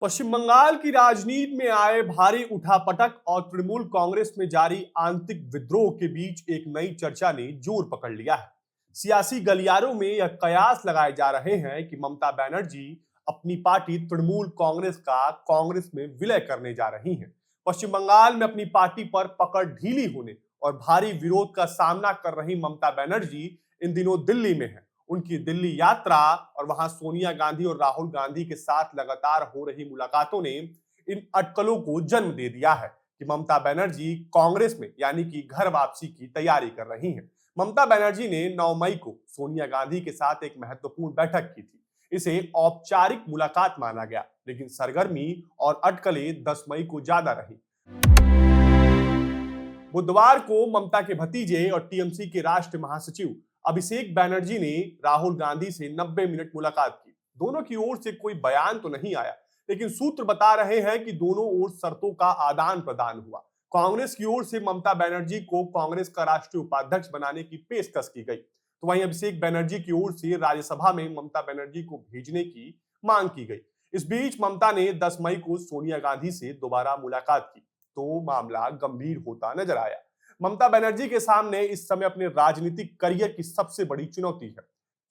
पश्चिम बंगाल की राजनीति में आए भारी उठापटक और तृणमूल कांग्रेस में जारी आंतरिक विद्रोह के बीच एक नई चर्चा ने जोर पकड़ लिया है। सियासी गलियारों में यह कयास लगाए जा रहे हैं कि ममता बनर्जी अपनी पार्टी तृणमूल कांग्रेस का कांग्रेस में विलय करने जा रही हैं। पश्चिम बंगाल में अपनी पार्टी पर पकड़ ढीली होने और भारी विरोध का सामना कर रही ममता बनर्जी इन दिनों दिल्ली में है। उनकी दिल्ली यात्रा और वहां सोनिया गांधी और राहुल गांधी के साथ लगातार हो रही मुलाकातों ने इन अटकलों को जन्म दे दिया है कि ममता बनर्जी कांग्रेस में यानी कि घर वापसी की तैयारी कर रही हैं। ममता बनर्जी ने 9 मई को सोनिया गांधी के साथ एक महत्वपूर्ण बैठक की थी। इसे औपचारिक मुलाकात माना गया, लेकिन सरगर्मी और अटकलें 10 मई को ज्यादा रही। बुधवार को ममता के भतीजे और टीएमसी के राष्ट्रीय महासचिव अभिषेक बैनर्जी ने राहुल गांधी से 90 मिनट मुलाकात की। दोनों की ओर से कोई बयान तो नहीं आया, लेकिन सूत्र बता रहे हैं कि दोनों ओर शर्तों का आदान प्रदान हुआ। कांग्रेस की ओर से ममता बनर्जी को कांग्रेस का राष्ट्रीय उपाध्यक्ष बनाने की पेशकश की गई, तो वहीं अभिषेक बैनर्जी की ओर से राज्यसभा में ममता बनर्जी को भेजने की मांग की गई। इस बीच ममता ने 10 मई को सोनिया गांधी से दोबारा मुलाकात की, तो मामला गंभीर होता नजर आया। ममता बनर्जी के सामने इस समय अपने राजनीतिक करियर की सबसे बड़ी चुनौती है।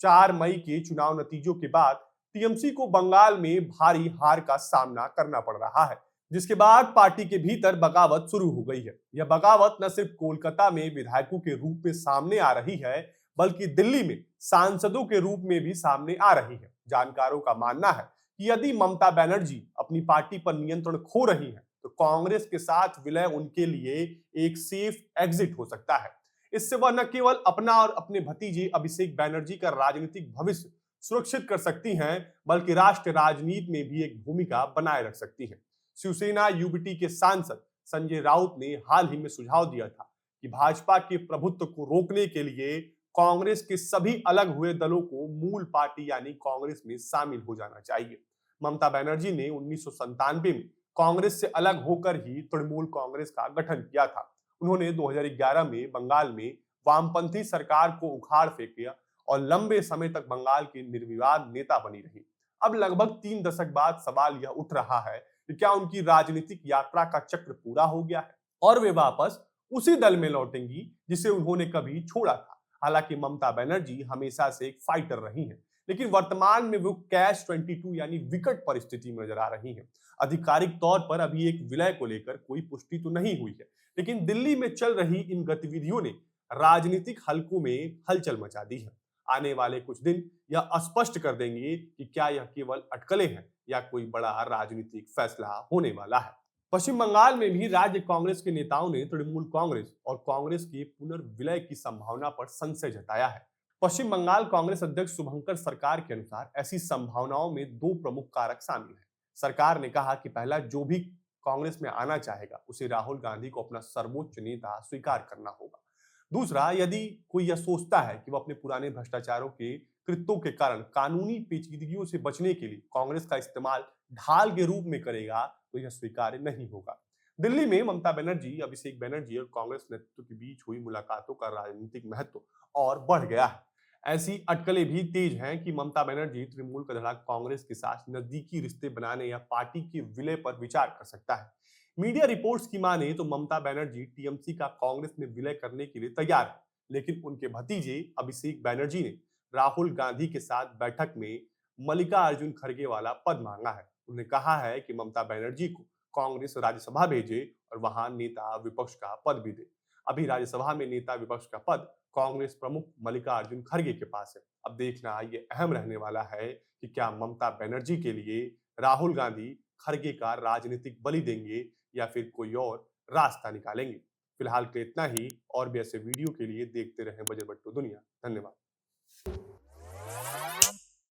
4 मई के चुनाव नतीजों के बाद टीएमसी को बंगाल में भारी हार का सामना करना पड़ रहा है, जिसके बाद पार्टी के भीतर बगावत शुरू हो गई है। यह बगावत न सिर्फ कोलकाता में विधायकों के रूप में सामने आ रही है, बल्कि दिल्ली में सांसदों के रूप में भी सामने आ रही है। जानकारों का मानना है कि यदि ममता बनर्जी अपनी पार्टी पर नियंत्रण खो रही है, तो कांग्रेस के साथ विलय उनके लिए एक सेफ एग्जिट हो सकता है। इससे वह न केवल अपना और अपने भतीजे अभिषेक बनर्जी का राजनीतिक भविष्य सुरक्षित कर सकती हैं, बल्कि राष्ट्रीय राजनीति में भी एक भूमिका बनाए रख सकती हैं। शिवसेना यूबीटी के सांसद संजय राउत ने हाल ही में सुझाव दिया था कि भाजपा के प्रभुत्व को रोकने के लिए कांग्रेस के सभी अलग हुए दलों को मूल पार्टी यानी कांग्रेस में शामिल हो जाना चाहिए। ममता बनर्जी ने 1997 में कांग्रेस से अलग होकर ही तृणमूल कांग्रेस का गठन किया था। उन्होंने 2011 में बंगाल में वामपंथी सरकार को उखाड़ फेंका और लंबे समय तक बंगाल की निर्विवाद नेता बनी रही। अब लगभग 3 दशक बाद सवाल यह उठ रहा है कि क्या उनकी राजनीतिक यात्रा का चक्र पूरा हो गया है और वे वापस उसी दल में लौटेंगी जिसे उन्होंने कभी छोड़ा था। हालांकि ममता बनर्जी हमेशा से एक फाइटर रही हैं, लेकिन वर्तमान में वो कैश 22 यानी विकट परिस्थिति में नजर आ रही हैं। आधिकारिक तौर पर अभी एक विलय को लेकर कोई पुष्टि तो नहीं हुई है, लेकिन दिल्ली में चल रही इन गतिविधियों ने राजनीतिक हलकों में हलचल मचा दी है। आने वाले कुछ दिन यह स्पष्ट कर देंगे कि क्या यह केवल अटकलें हैं या कोई बड़ा राजनीतिक फैसला होने वाला है। पश्चिम बंगाल में भी राज्य कांग्रेस के नेताओं ने तृणमूल कांग्रेस और कांग्रेस के पुनर्विलय की संभावना पर संशय जताया है। पश्चिम बंगाल कांग्रेस अध्यक्ष शुभंकर सरकार के अनुसार ऐसी संभावनाओं में 2 प्रमुख कारक शामिल हैं। सरकार ने कहा कि पहला, जो भी कांग्रेस में आना चाहेगा उसे राहुल गांधी को अपना सर्वोच्च नेता स्वीकार करना होगा। दूसरा, यदि कोई यह सोचता है कि वह अपने पुराने भ्रष्टाचारों के कृत्यों के कारण कानूनी पेचीदगियों से बचने के लिए कांग्रेस का इस्तेमाल ढाल के रूप में करेगा, तो यह स्वीकार्य नहीं होगा। दिल्ली में ममता बनर्जी, अभिषेक बनर्जी और कांग्रेस नेतृत्व के बीच हुई मुलाकातों का राजनीतिक महत्व और बढ़ गया है। ऐसी अटकलें भी तेज हैं कि ममता बनर्जी तृणमूल का धड़ा कांग्रेस के साथ नजदीकी रिश्ते बनाने या पार्टी के विलय पर विचार कर सकता है। मीडिया रिपोर्ट्स की माने तो ममता बनर्जी टीएमसी का कांग्रेस में विलय करने के लिए तैयार है, लेकिन उनके भतीजे अभिषेक बनर्जी ने राहुल गांधी के साथ बैठक में मल्लिकार्जुन खड़गे वाला पद मांगा है। उन्होंने कहा है कि ममता बनर्जी को कांग्रेस राज्यसभा भेजे और वहां नेता विपक्ष का पद भी दे। अभी राज्यसभा में नेता विपक्ष का पद कांग्रेस प्रमुख मल्लिकार्जुन खड़गे के पास है। अब देखना ये अहम रहने वाला है कि क्या ममता बनर्जी के लिए राहुल गांधी खड़गे का राजनीतिक बलि देंगे या फिर कोई और रास्ता निकालेंगे। फिलहाल के इतना ही। और भी ऐसे वीडियो के लिए देखते रहें बजरबट्टू दुनिया। धन्यवाद।